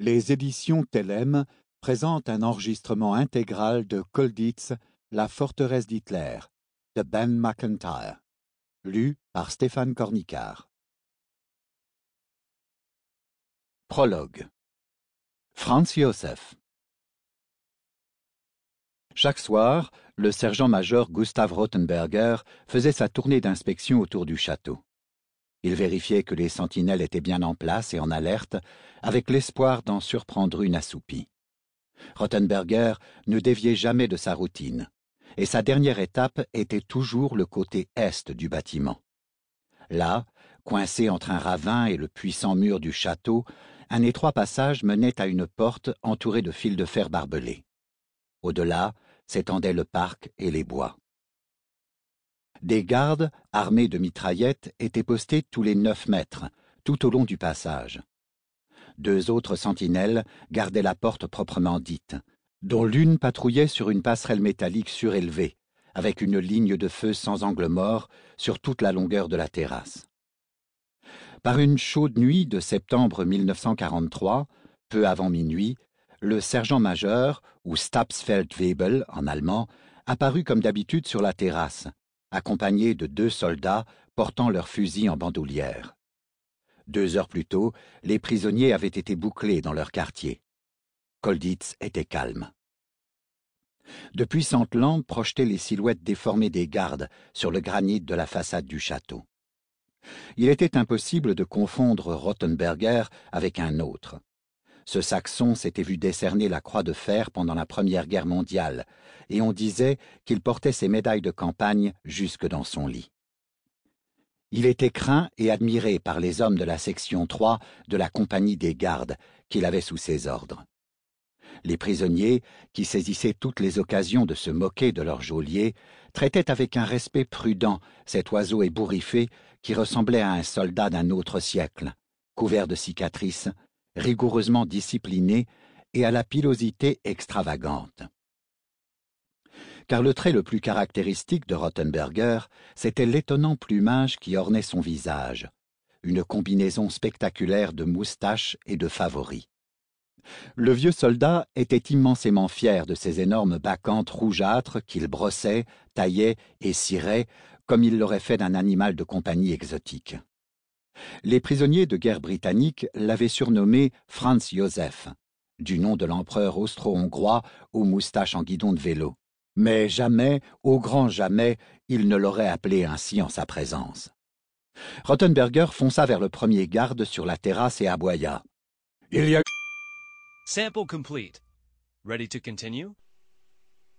Les éditions Thelem présentent un enregistrement intégral de Colditz, La forteresse d'Hitler, de Ben Macintyre, lu par Stéphane Cornicard. Prologue. Franz Josef. Chaque soir, le sergent-major Gustav Rothenberger faisait sa tournée d'inspection autour du château. Il vérifiait que les sentinelles étaient bien en place et en alerte, avec l'espoir d'en surprendre une assoupie. Rothenberger ne déviait jamais de sa routine, et sa dernière étape était toujours le côté est du bâtiment. Là, coincé entre un ravin et le puissant mur du château, un étroit passage menait à une porte entourée de fils de fer barbelés. Au-delà s'étendaient le parc et les bois. Des gardes, armés de mitraillettes, étaient postés tous les 9 mètres, tout au long du passage. 2 autres sentinelles gardaient la porte proprement dite, dont l'une patrouillait sur une passerelle métallique surélevée, avec une ligne de feu sans angle mort sur toute la longueur de la terrasse. Par une chaude nuit de septembre 1943, peu avant minuit, le sergent-major, ou Stabsfeldwebel en allemand, apparut comme d'habitude sur la terrasse, accompagné de 2 soldats portant leurs fusils en bandoulière. 2 heures plus tôt, les prisonniers avaient été bouclés dans leur quartier. Colditz était calme. De puissantes lampes projetaient les silhouettes déformées des gardes sur le granit de la façade du château. Il était impossible de confondre Rothenberger avec un autre. Ce Saxon s'était vu décerner la Croix de fer pendant la Première Guerre mondiale, et on disait qu'il portait ses médailles de campagne jusque dans son lit. Il était craint et admiré par les hommes de la section 3 de la compagnie des gardes qu'il avait sous ses ordres. Les prisonniers, qui saisissaient toutes les occasions de se moquer de leur geôlier, traitaient avec un respect prudent cet oiseau ébouriffé qui ressemblait à un soldat d'un autre siècle, couvert de cicatrices, rigoureusement discipliné et à la pilosité extravagante. Car le trait le plus caractéristique de Rothenberger, c'était l'étonnant plumage qui ornait son visage, une combinaison spectaculaire de moustaches et de favoris. Le vieux soldat était immensément fier de ses énormes bacchantes rougeâtres qu'il brossait, taillait et cirait comme il l'aurait fait d'un animal de compagnie exotique. Les prisonniers de guerre britanniques l'avaient surnommé Franz Josef, du nom de l'empereur austro-hongrois aux moustaches en guidon de vélo. Mais jamais, au grand jamais, il ne l'aurait appelé ainsi en sa présence. Rothenberger fonça vers le premier garde sur la terrasse et aboya. « Il y a... » Sample complete. Ready to continue?